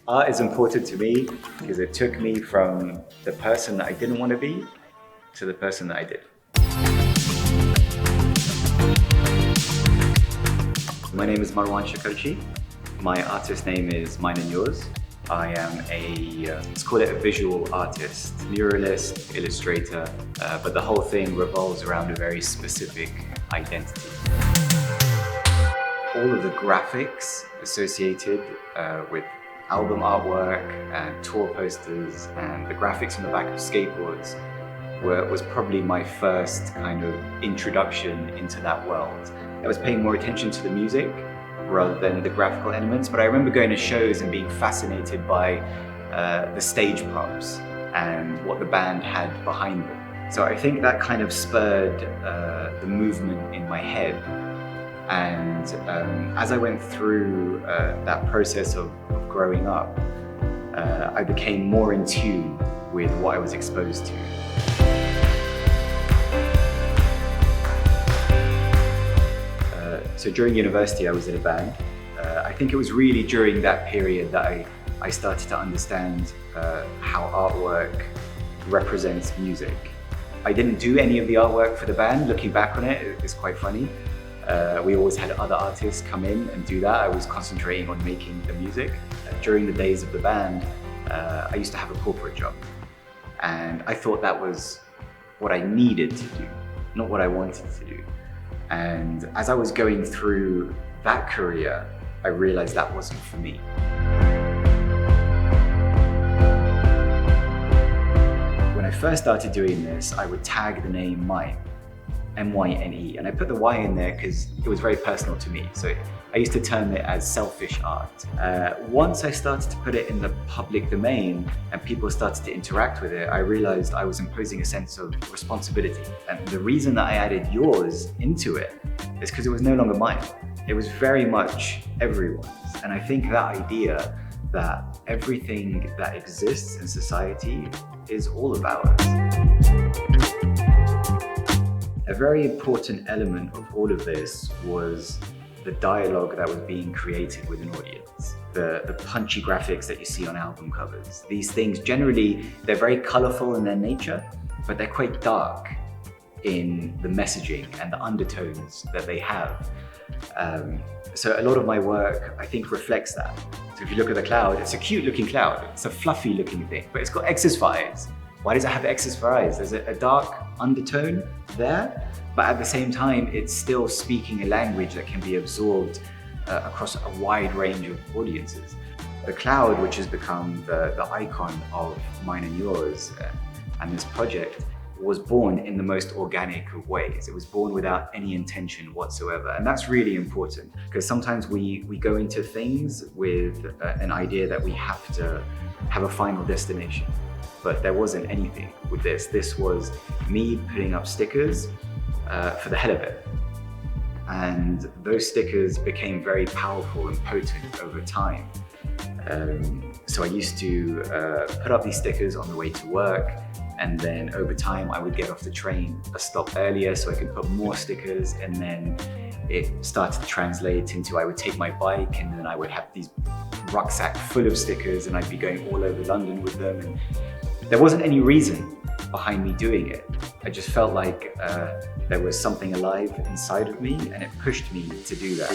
Art is important to me because it took me from the person that I didn't want to be to the person that I did. My name is Marwan Shakarchi. My artist name is Myne and Yours. I am let's call it a visual artist, muralist, illustrator, but the whole thing revolves around a very specific identity. All of the graphics associated with album artwork and tour posters and the graphics on the back of skateboards was probably my first kind of introduction into that world. I was paying more attention to the music rather than the graphical elements, but I remember going to shows and being fascinated by the stage props and what the band had behind them. So I think that kind of spurred the movement in my head. And as I went through that process of growing up, I became more in tune with what I was exposed to. So during university, I was in a band. I think it was really during that period that I started to understand how artwork represents music. I didn't do any of the artwork for the band. Looking back on it, it's quite funny. We always had other artists come in and do that. I was concentrating on making the music. During the days of the band, I used to have a corporate job. And I thought that was what I needed to do, not what I wanted to do. And as I was going through that career, I realized that wasn't for me. When I first started doing this, I would tag the name Myne, M-Y-N-E, and I put the Y in there because it was very personal to me. So I used to term it as selfish art. Once I started to put it in the public domain and people started to interact with it, I realized I was imposing a sense of responsibility. And the reason that I added yours into it is because it was no longer mine. It was very much everyone's. And I think that idea that everything that exists in society is all of ours. A very important element of all of this was the dialogue that was being created with an audience. The punchy graphics that you see on album covers. These things, generally, they're very colorful in their nature, but they're quite dark in the messaging and the undertones that they have. So a lot of my work, I think, reflects that. So if you look at the cloud, it's a cute looking cloud. It's a fluffy looking thing, but it's got X's for eyes. Why does it have X's for eyes? There's a dark undertone there, but at the same time, it's still speaking a language that can be absorbed across a wide range of audiences. The cloud, which has become the icon of Myne and Yours and this project, was born in the most organic of ways. It was born without any intention whatsoever. And that's really important because sometimes we go into things with an idea that we have to have a final destination. But there wasn't anything with this. This was me putting up stickers for the hell of it. And those stickers became very powerful and potent over time. So I used to put up these stickers on the way to work, and then over time I would get off the train a stop earlier so I could put more stickers, and then it started to translate into I would take my bike and then I would have these rucksack full of stickers and I'd be going all over London with them. And there wasn't any reason behind me doing it. I just felt like there was something alive inside of me and it pushed me to do that.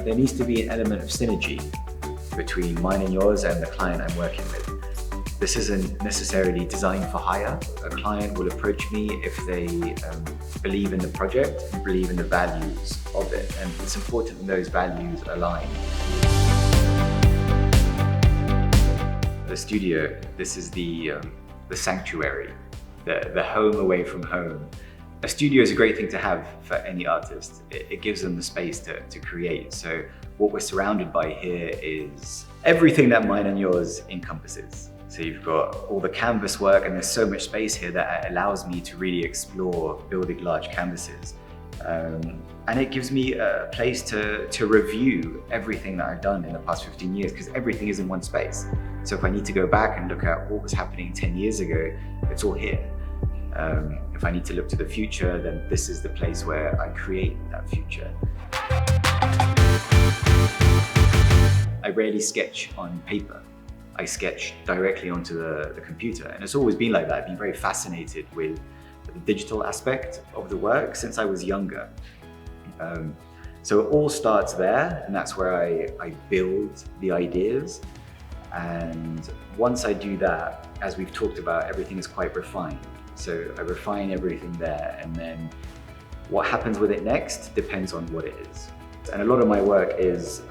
There needs to be an element of synergy between Myne and Yours and the client I'm working with. This isn't necessarily designed for hire. A client will approach me if they believe in the project and believe in the values of it. And it's important that those values align. The studio, this is the sanctuary, the home away from home. A studio is a great thing to have for any artist. It gives them the space to create. So what we're surrounded by here is everything that Myne and Yours encompasses. So you've got all the canvas work, and there's so much space here that allows me to really explore building large canvases. And it gives me a place to review everything that I've done in the past 15 years, because everything is in one space. So if I need to go back and look at what was happening 10 years ago, it's all here. If I need to look to the future, then this is the place where I create that future. rarely sketch on paper. I sketch directly onto the computer. And it's always been like that. I've been very fascinated with the digital aspect of the work since I was younger. So it all starts there, and that's where I build the ideas. And once I do that, as we've talked about, everything is quite refined. So I refine everything there, and then what happens with it next depends on what it is. And a lot of my work is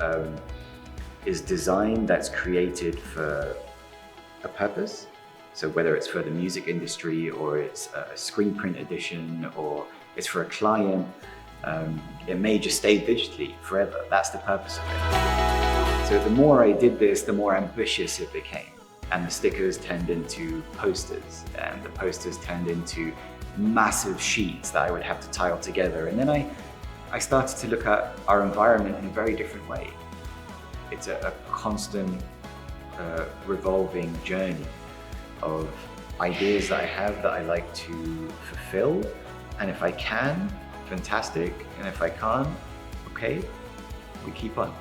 design that's created for a purpose. So whether it's for the music industry, or it's a screen print edition, or it's for a client, it may just stay digitally forever. That's the purpose of it. So the more I did this, the more ambitious it became. And the stickers turned into posters, and the posters turned into massive sheets that I would have to tile together. And then I started to look at our environment in a very different way. It's a constant revolving journey of ideas that I have that I like to fulfill. And if I can, fantastic. And if I can't, okay, we keep on.